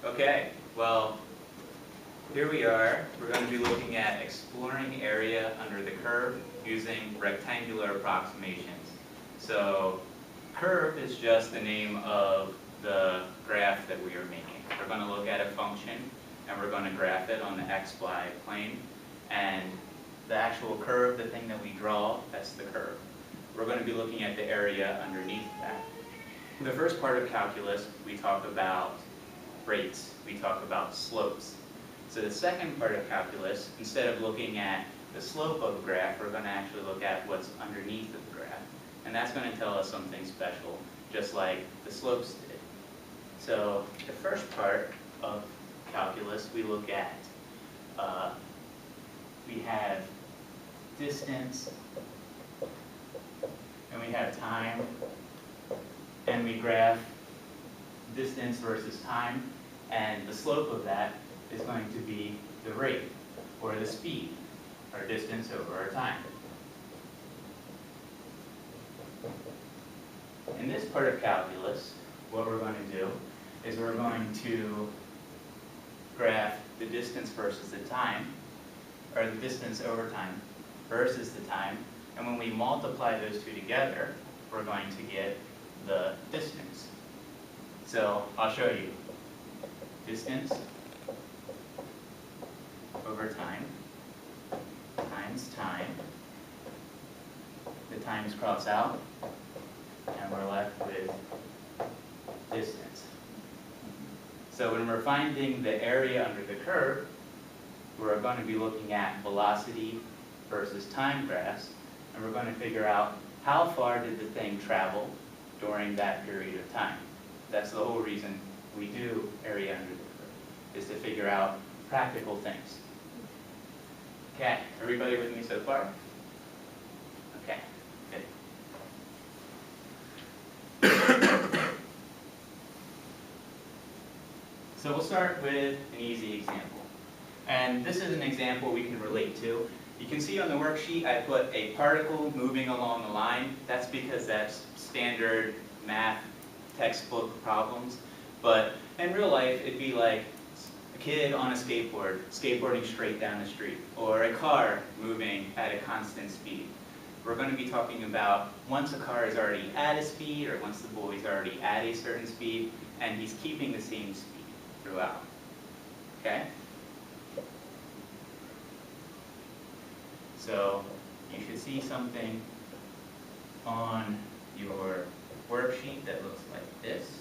Okay, well, here we are. We're going to be looking at exploring area under the curve using rectangular approximations. So, curve is just the name of the graph that we are making. We're going to look at a function and we're going to graph it on the xy plane. And the actual curve, the thing that we draw, that's the curve. We're going to be looking at the area underneath that. The first part of calculus, we talk about rates. We talk about slopes. So the second part of calculus, instead of looking at the slope of a graph, we're going to actually look at what's underneath of the graph. And that's going to tell us something special, just like the slopes did. So the first part of calculus, we look at, we have distance, and we have time, and we graph distance versus time, and the slope of that is going to be the rate, or the speed, our distance over our time. In this part of calculus, what we're going to do is we're going to graph the distance versus the time, or the distance over time versus the time, and when we multiply those two together, we're going to get the distance. So I'll show you. Distance over time times time. The times cross out, and we're left with distance. So when we're finding the area under the curve, we're going to be looking at velocity versus time graphs, and we're going to figure out how far did the thing travel during that period of time. That's the whole reason we do area under the curve, is to figure out practical things. Okay, everybody with me so far? Okay, good. So we'll start with an easy example. And this is an example we can relate to. You can see on the worksheet I put a particle moving along a line. That's because that's standard math textbook problems. But in real life, it'd be like a kid on a skateboard, skateboarding straight down the street, or a car moving at a constant speed. We're going to be talking about once a car is already at a speed, or once the boy's already at a certain speed, and he's keeping the same speed throughout. Okay? So you should see something on your worksheet that looks like this.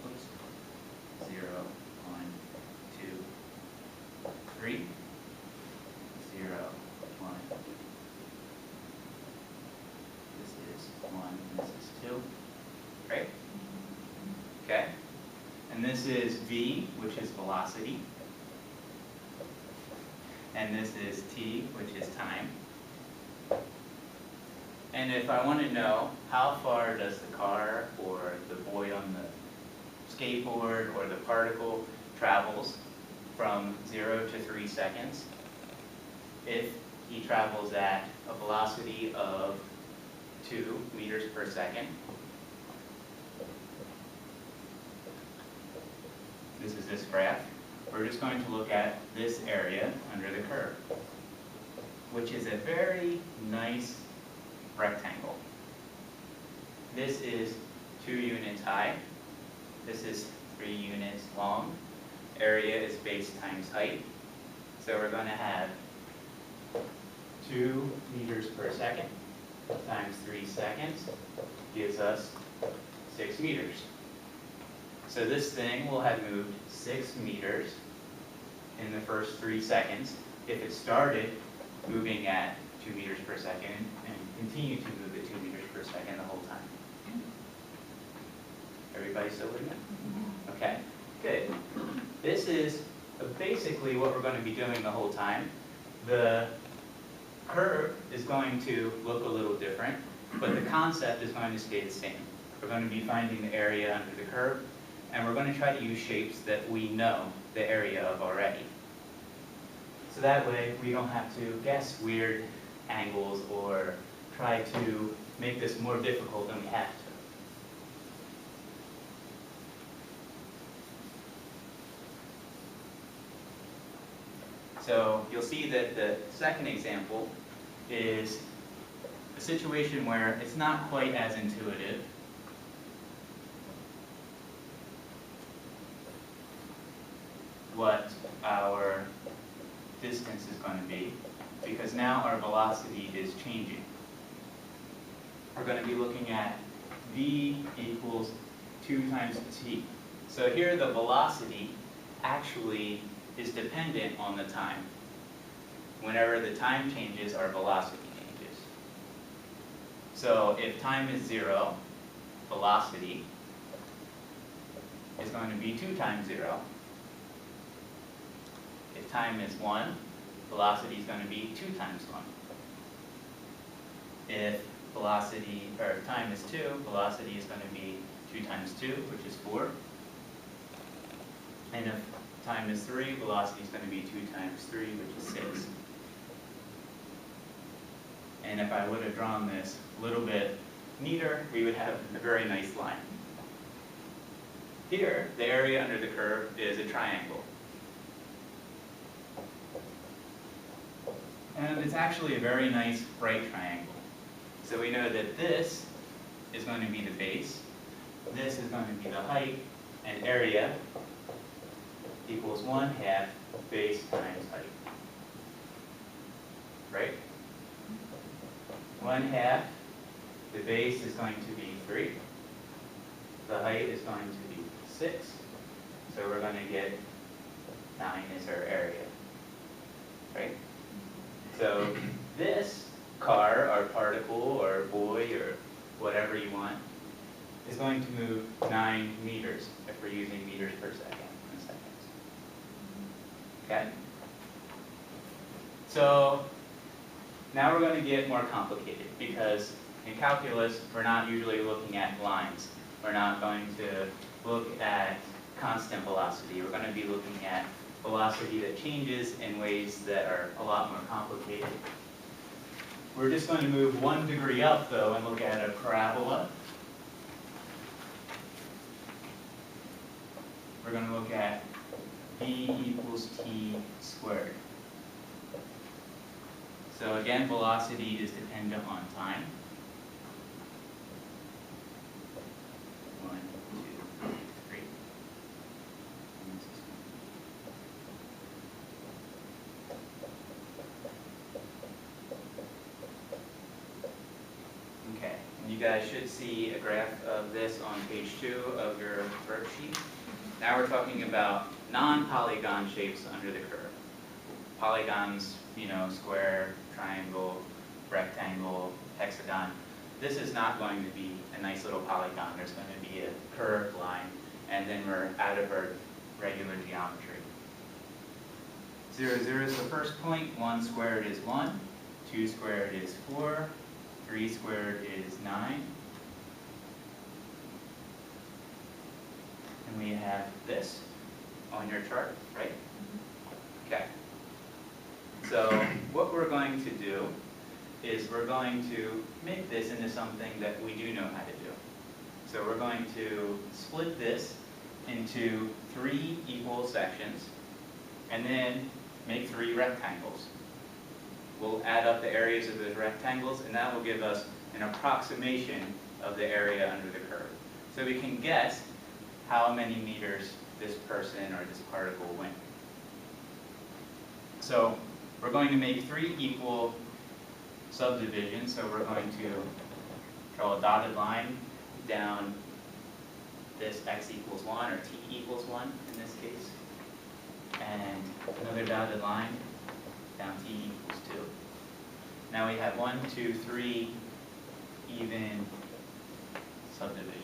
Oops. 0, 1, 2, 3. 0, 1. This is 1, and this is 2. Right? Okay? And this is v, which is velocity. And this is t, which is time. And if I want to know how far does the car or the boy on the skateboard or the particle travels from 0 to 3 seconds, if he travels at a velocity of 2 meters per second, this is this graph, we're just going to look at this area under the curve, which is a very nice rectangle. This is 2 units high. This is 3 units long. Area is base times height. So we're going to have 2 meters per second times 3 seconds gives us 6 meters. So this thing will have moved 6 meters in the first 3 seconds if it started moving at 2 meters per second and continued to move at 2 meters per second the whole time. Everybody still with me? Okay, good. This is basically what we're going to be doing the whole time. The curve is going to look a little different, but the concept is going to stay the same. We're going to be finding the area under the curve, and we're going to try to use shapes that we know the area of already. So that way we don't have to guess weird angles or try to make this more difficult than we have to. So you'll see that the second example is a situation where it's not quite as intuitive. What our distance is going to be, because now our velocity is changing. We're going to be looking at v equals 2 times t. So here the velocity actually is dependent on the time. Whenever the time changes, our velocity changes. So if time is 0, velocity is going to be 2 times 0. If time is 1, velocity is going to be 2 times 1. If time is 2, velocity is going to be 2 times 2, which is 4. And if time is 3, velocity is going to be 2 times 3, which is 6. And if I would have drawn this a little bit neater, we would have a very nice line. Here, the area under the curve is a triangle. And it's actually a very nice right triangle. So we know that this is going to be the base, this is going to be the height, and area equals 1/2 base times height. Right? 1/2, the base is going to be 3, the height is going to be 6, so we're going to get 9 is our area. Right? So this car, or particle, or boy, or whatever you want, is going to move 9 meters if we're using meters per second in seconds. Okay? So now we're going to get more complicated, because in calculus we're not usually looking at lines. We're not going to look at constant velocity. We're going to be looking at velocity that changes in ways that are a lot more complicated. We're just going to move 1 degree up, though, and look at a parabola. We're going to look at v equals t squared. So again, velocity is dependent on time. 1, 2, 3. Okay, and you guys should see a graph of this on page 2 of your worksheet. Now we're talking about non-polygon shapes under the curve. Polygons, square, triangle, rectangle, hexagon. This is not going to be a nice little polygon. There's going to be a curved line, and then we're out of our regular geometry. 0, 0 is the first point. 1 squared is 1. 2 squared is 4. 3 squared is 9. And we have this on your chart, right? Okay. So what we're going to do is we're going to make this into something that we do know how to do. So we're going to split this into 3 equal sections, and then make 3 rectangles. We'll add up the areas of those rectangles, and that will give us an approximation of the area under the curve. So we can guess how many meters this person or this particle went. So we're going to make 3 equal subdivisions. So we're going to draw a dotted line down this x equals 1, or t equals 1 in this case, and another dotted line down t equals 2. Now we have 1, 2, 3 even subdivisions.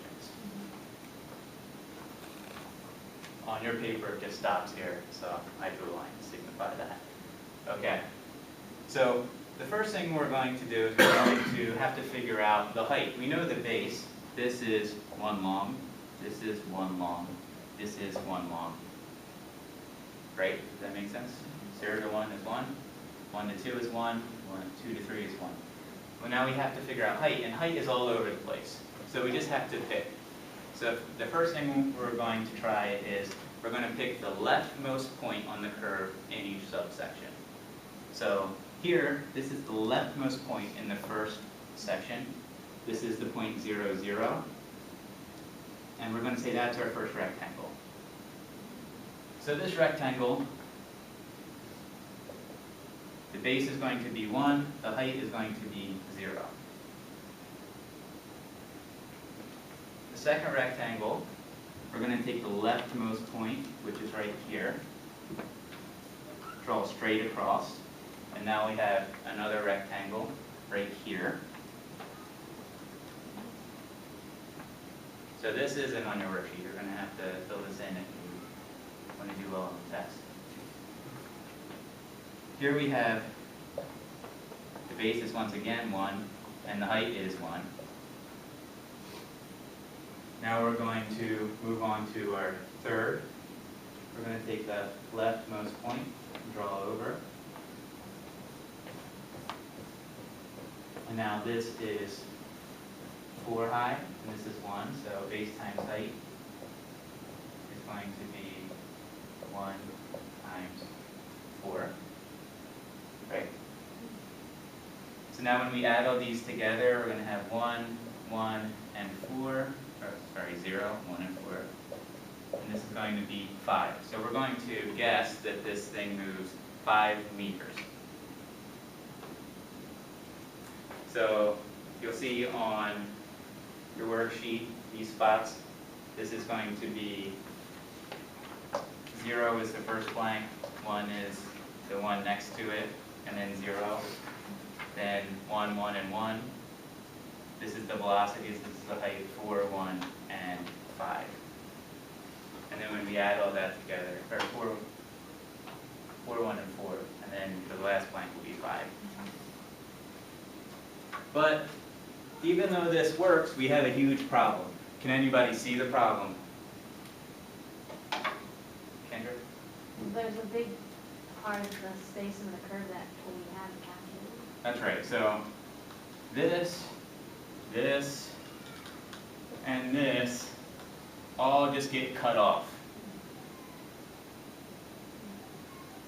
On your paper, it just stops here, so I drew a line to signify that. Okay, so the first thing we're going to do is we're going to have to figure out the height. We know the base. This is 1 long, this is 1 long, this is 1 long. Right? Does that make sense? 0 to 1 is 1, 1 to 2 is 1, 2 to 3 is 1. Well, now we have to figure out height, and height is all over the place. So we just have to pick. So the first thing we're going to try is we're going to pick the leftmost point on the curve in each subsection. So here, this is the leftmost point in the first section. This is the point 0, 0. And we're going to say that's our first rectangle. So this rectangle, the base is going to be 1, the height is going to be 0. The second rectangle, we're going to take the leftmost point, which is right here, draw straight across, and now we have another rectangle right here. So this isn't on your worksheet. You're going to have to fill this in if you want to do well on the test. Here we have the base is once again 1, and the height is 1. Now we're going to move on to our third. We're going to take the leftmost point and draw over. And now this is 4 high, and this is 1, so base times height is going to be 1 times 4. Right? So now when we add all these together, we're going to have 1, 1, and 4. Sorry, 0, 1, and 4. And this is going to be 5. So we're going to guess that this thing moves 5 meters. So you'll see on your worksheet these spots. This is going to be 0 is the first blank, 1 is the one next to it, and then 0. Then 1, 1, and 1. This is the velocities, this is the height, 4, 1, and 5. And then when we add all that together, or 4, 1, and 4, and then the last blank will be 5. But even though this works, we have a huge problem. Can anybody see the problem? Kendra? There's a big part of the space in the curve that we haven't calculated. That's right. So this, and this all just get cut off.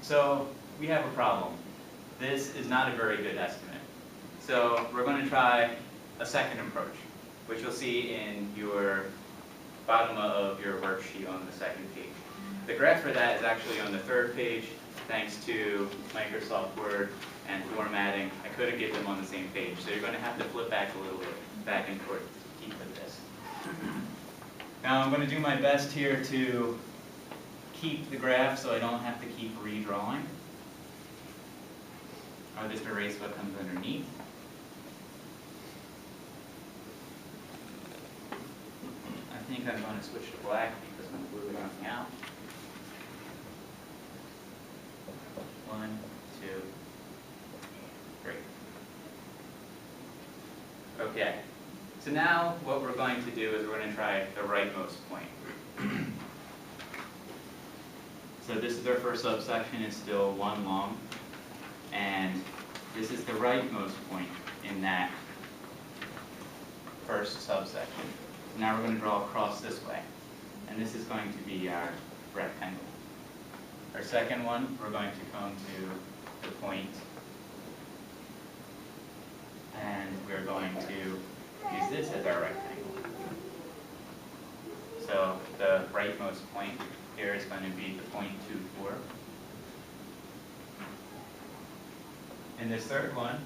So we have a problem. This is not a very good estimate. So we're going to try a second approach, which you'll see in your bottom of your worksheet on the second page. The graph for that is actually on the third page. Thanks to Microsoft Word and formatting, I couldn't get them on the same page. So you're going to have to flip back a little bit, back and forth to keep with this. Now I'm going to do my best here to keep the graph so I don't have to keep redrawing. I'll just erase what comes underneath. I think I'm going to switch to black because I'm blue running out. 1, 2, 3. Okay. So now what we're going to do is we're going to try the rightmost point. So this is our first subsection. It's still 1 long. And this is the rightmost point in that first subsection. Now we're going to draw across this way. And this is going to be our rectangle. Our second one, we're going to come to the point, and we're going to use this as our rectangle. So the rightmost point here is going to be the point 2, 4. In this third one,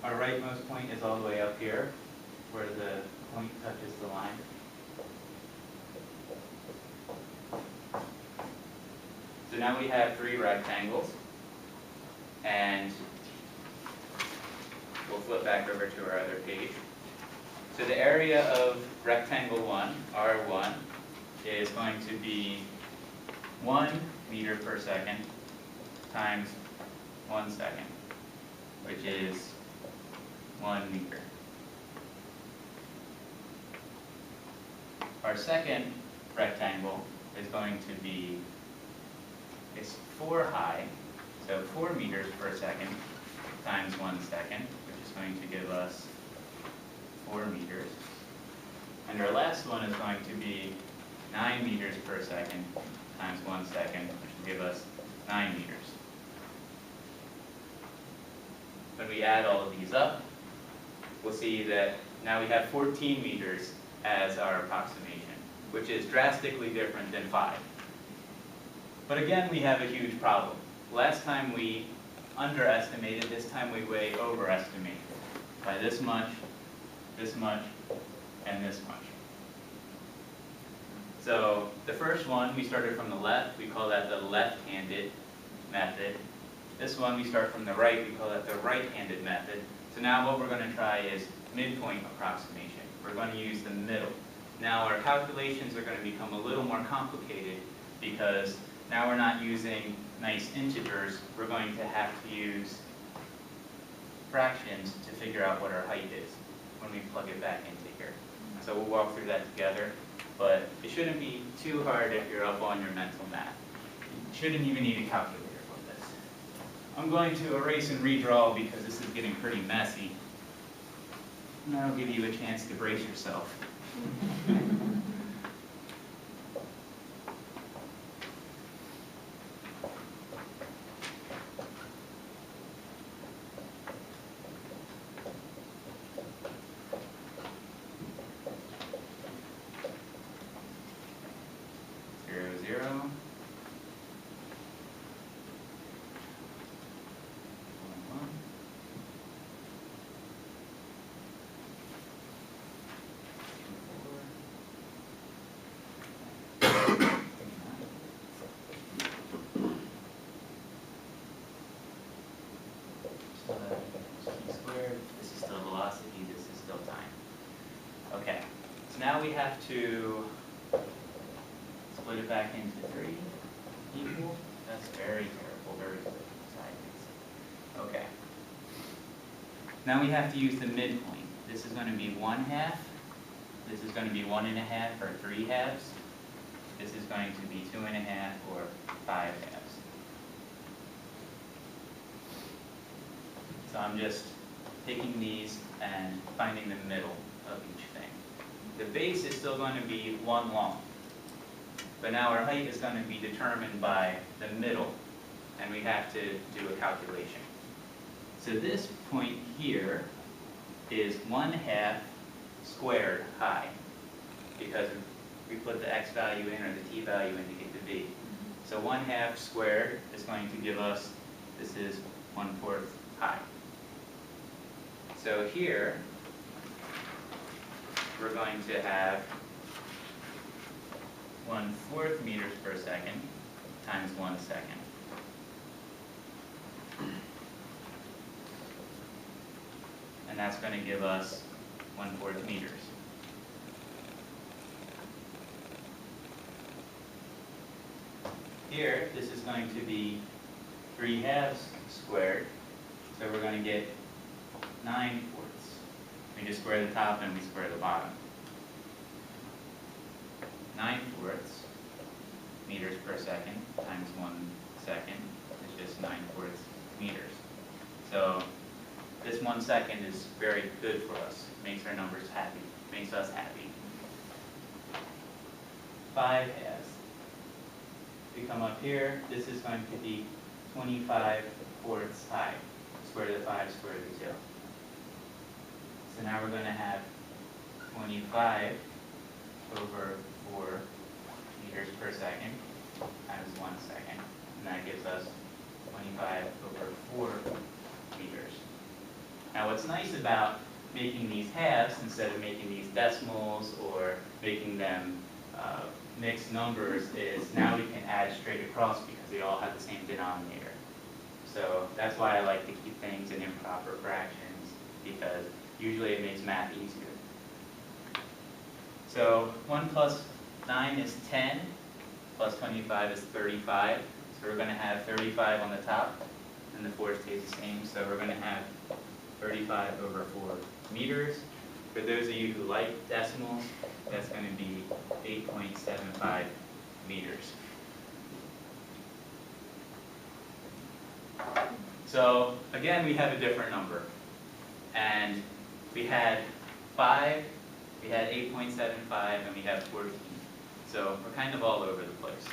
our rightmost point is all the way up here, where the point touches the line. So now we have 3 rectangles, and we'll flip back over to our other page. So the area of rectangle 1, R1, is going to be 1 meter per second times 1 second, which is 1 meter. Our second rectangle is going to be, it's 4 high, so 4 meters per second times 1 second, which is going to give us 4 meters. And our last one is going to be 9 meters per second times 1 second, which will give us 9 meters. when we add all of these up, we'll see that now we have 14 meters as our approximation, which is drastically different than 5. But again, we have a huge problem. Last time we underestimated, this time we way overestimated by this much, and this much. So the first one, we started from the left, we call that the left-handed method. This one, we start from the right, we call that the right-handed method. So now what we're going to try is midpoint approximation. We're going to use the middle. Now our calculations are going to become a little more complicated because now we're not using nice integers. We're going to have to use fractions to figure out what our height is when we plug it back into here. So we'll walk through that together, but it shouldn't be too hard if you're up on your mental math. You shouldn't even need a calculator for this. I'm going to erase and redraw because this is getting pretty messy. And that'll give you a chance to brace yourself. This is still velocity, this is still time. Okay, so now we have to split it back into 3 equal. That's very careful, very good. Okay. Now we have to use the midpoint. This is going to be 1/2. This is going to be 1.5 or 3 halves. This is going to be 2.5 or 5 halves. So I'm just taking these and finding the middle of each thing. The base is still going to be 1 long, but now our height is going to be determined by the middle, and we have to do a calculation. So this point here is 1/2 squared high, because we put the x value in or the t value in to get the v. So 1/2 squared is going to give us, this is 1/4 high. So here, we're going to have 1/4 meters per second times 1 second. And that's going to give us 1/4 meters. Here, this is going to be 3/2 squared, so we're going to get 9/4. We just square the top and we square the bottom. 9/4 meters per second times 1 second is just 9/4 meters. So this 1 second is very good for us. Makes our numbers happy. Makes us happy. 5/2. We come up here. This is going to be 25/4 high. Square the 5, square the 2. So now we're going to have 25 over 4 meters per second times 1 second. And that gives us 25 over 4 meters. Now what's nice about making these halves instead of making these decimals or making them mixed numbers is now we can add straight across because they all have the same denominator. So that's why I like to keep things in improper fractions, because usually it makes math easier. So 1 plus 9 is 10, plus 25 is 35. So we're going to have 35 on the top, and the 4 stays the same. So we're going to have 35 over 4 meters. For those of you who like decimals, that's going to be 8.75 meters. So again, we have a different number. And we had 5, we had 8.75, and we have 14. So we're kind of all over the place.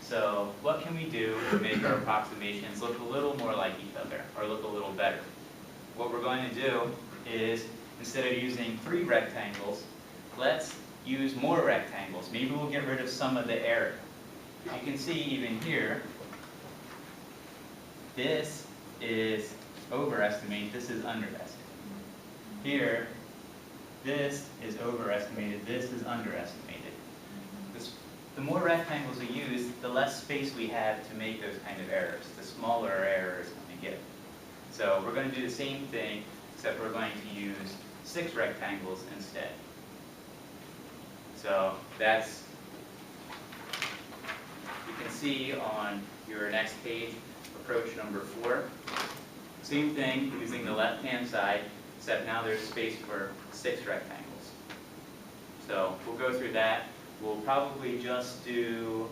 So what can we do to make our approximations look a little more like each other, or look a little better? what we're going to do is, instead of using 3 rectangles, let's use more rectangles. Maybe we'll get rid of some of the area. You can see even here, this is overestimated, this is underestimated. Here, this is overestimated, this is underestimated. The more rectangles we use, the less space we have to make those kind of errors. The smaller our error is going to get. So we're going to do the same thing, except we're going to use 6 rectangles instead. So that's, you can see on your next page, approach number 4. Same thing, using the left-hand side, except now there's space for 6 rectangles. So we'll go through that. We'll probably just do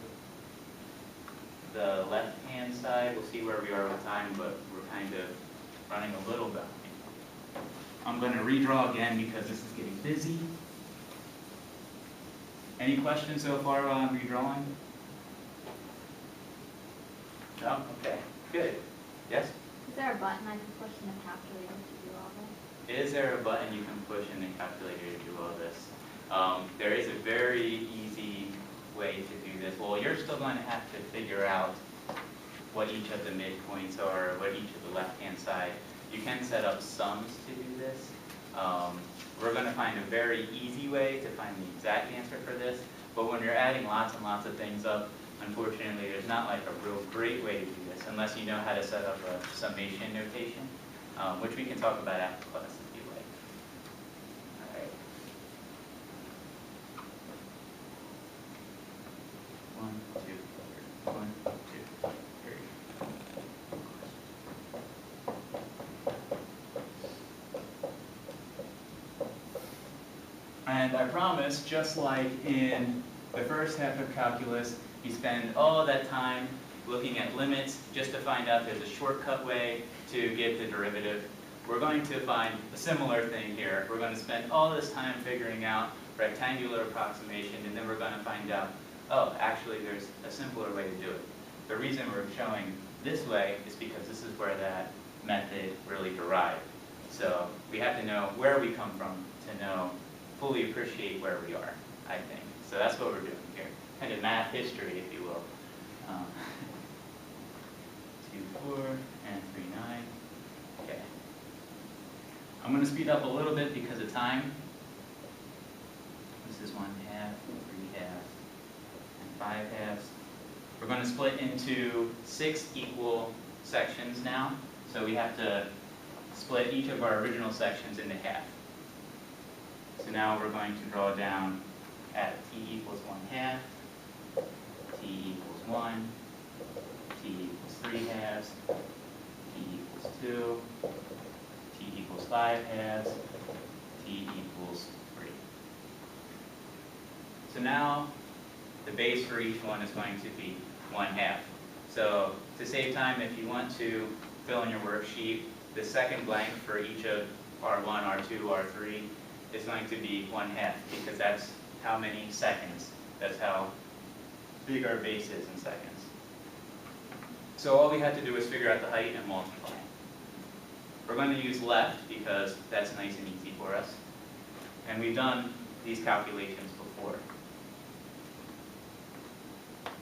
the left-hand side. We'll see where we are with time, but we're kind of running a little bit. I'm going to redraw again because this is getting busy. Any questions so far while I'm redrawing? No? Okay, good. Yes? Is there a button I can push in the calculator to do all this? Is there a button you can push in the calculator to do all this? There is a very easy way to do this. Well, you're still going to have to figure out what each of the midpoints are, what each of the left-hand side. You can set up sums to do this. We're going to find a very easy way to find the exact answer for this, but when you're adding lots and lots of things up, unfortunately, there's not like a real great way to do this unless you know how to set up a summation notation, which we can talk about after class if you like. All right. 1, 2, 3. 1, 2, 3. And I promise, just like in the first half of calculus, you spend all that time looking at limits just to find out there's a shortcut way to get the derivative. We're going to find a similar thing here. We're going to spend all this time figuring out rectangular approximation, and then we're going to find out, oh, actually there's a simpler way to do it. The reason we're showing this way is because this is where that method really derived. So we have to know where we come from to know, fully appreciate where we are, I think. So that's what we're doing here. Kind of math history, if you will. 2, 4, and 3, 9. Okay. I'm going to speed up a little bit because of time. This is 1/2, 3 halves, and 5 halves. We're going to split into 6 equal sections now. So we have to split each of our original sections into half. So now we're going to draw down at t equals 1/2, t equals 1, t equals 3 halves, t equals 2, t equals 5 halves, t equals 3. So now the base for each one is going to be 1/2. So to save time, if you want to fill in your worksheet, the second blank for each of R1, R2, R3 is going to be 1/2 because that's how many seconds. That's how big our base is in seconds. So all we have to do is figure out the height and multiply. We're going to use left because that's nice and easy for us. And we've done these calculations before.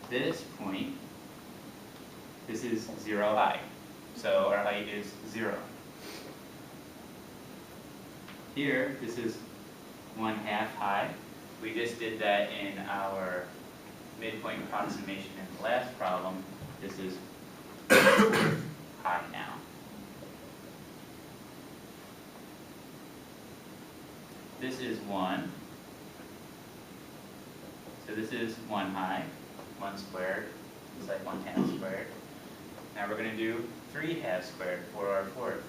This point, this is 0 height. So our height is 0. Here, this is 1/2 high. We just did that in our midpoint approximation in the last problem. This is 1/4 high now. This is 1. So this is 1 high, 1 squared. It's like 1/2 squared. Now we're going to do 3/2 squared for our fourth.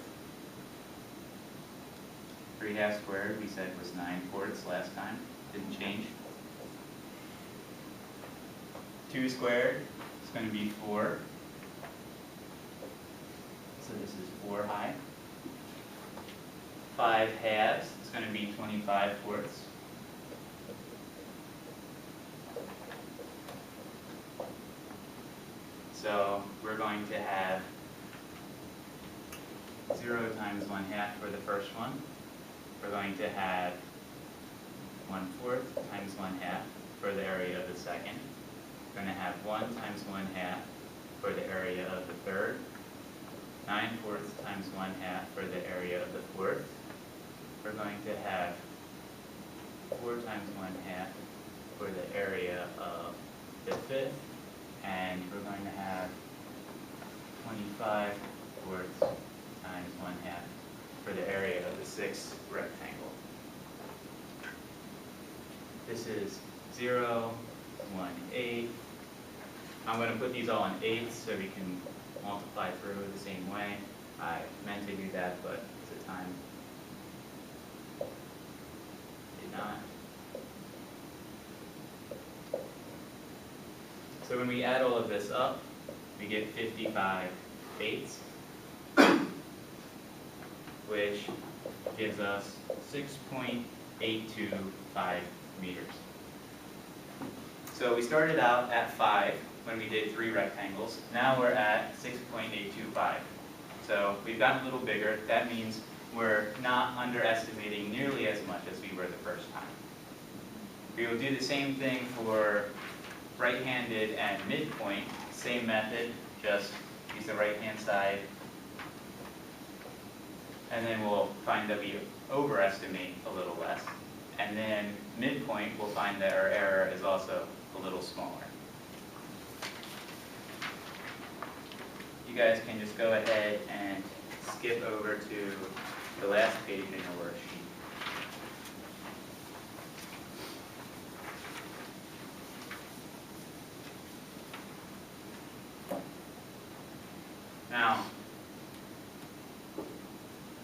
3/2 squared, we said, was 9/4 last time. Didn't change. 2 squared is going to be 4. So this is 4 high. 5 halves is going to be 25/4. So we're going to have 0 times 1/2 for the first one. We're going to have 1/4 times 1/2 for the area of the second. We're going to have 1 times 1/2 for the area of the third. 9/4 times 1/2 for the area of the fourth. We're going to have 4 times 1/2 for the area of the fifth. And we're going to have 25/4 times 1/2 for the area of the sixth rectangle. This is 0, 1, 8. I'm going to put these all in eighths so we can multiply through the same way. I meant to do that, but at the time did not. So when we add all of this up, we get 55/8, which gives us 6.825 meters. So we started out at 5 when we did 3 rectangles. Now we're at 6.825. So we've gotten a little bigger. That means we're not underestimating nearly as much as we were the first time. We will do the same thing for right-handed and midpoint. Same method, just use the right-hand side. And then we'll find that we overestimate a little less. And then midpoint, we'll find that our error is also a little smaller. You guys can just go ahead and skip over to the last page in your worksheet. Now,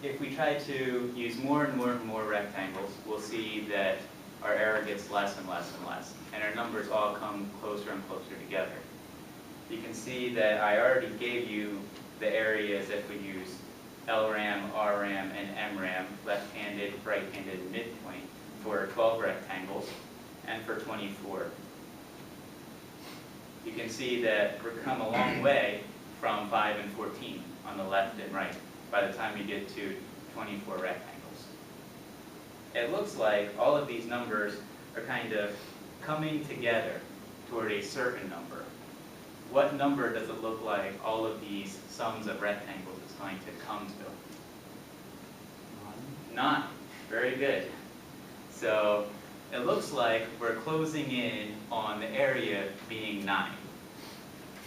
if we try to use more and more and more rectangles, we'll see that our error gets less and less and less, and our numbers all come closer and closer together. You can see that I already gave you the areas if we use LRAM, RRAM, and MRAM, left-handed, right-handed, and midpoint, for 12 rectangles, and for 24. You can see that we've come a long way from 5 and 14 on the left and right by the time you get to 24 rectangles. It looks like all of these numbers are kind of coming together toward a certain number. What number does it look like all of these sums of rectangles is going to come to? 9. Very good. So it looks like we're closing in on the area being 9.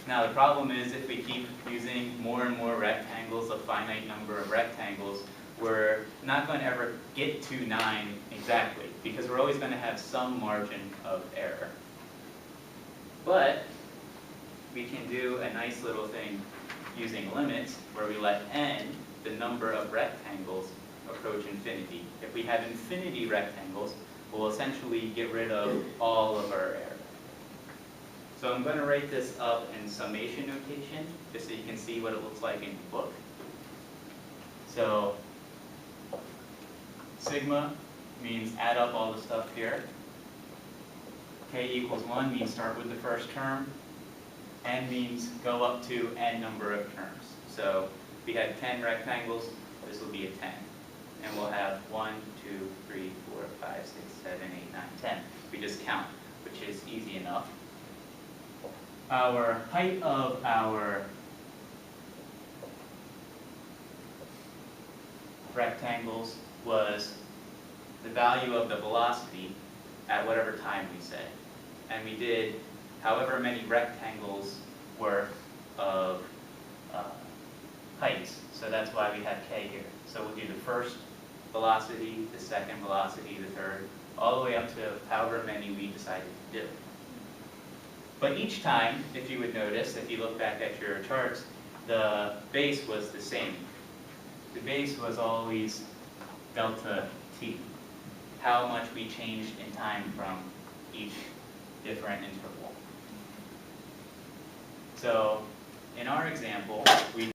Now the problem is if we keep using more and more rectangles, a finite number of rectangles, we're not going to ever get to 9 exactly, because we're always going to have some margin of error. But we can do a nice little thing using limits where we let n, the number of rectangles, approach infinity. If we have infinity rectangles, we'll essentially get rid of all of our error. So I'm going to write this up in summation notation, just so you can see what it looks like in the book. So sigma means add up all the stuff here. K equals 1 means start with the first term. N means go up to n number of terms. So we had 10 rectangles, this will be a 10. And we'll have 1, 2, 3, 4, 5, 6, 7, 8, 9, 10. We just count, which is easy enough. Our height of our rectangles was the value of the velocity at whatever time we say. And we did however many rectangles worth of heights. So that's why we have k here. So we'll do the first velocity, the second velocity, the third, all the way up to however many we decided to do. But each time, if you would notice, if you look back at your charts, the base was the same. The base was always delta t, how much we changed in time from each different interval. So in our example, we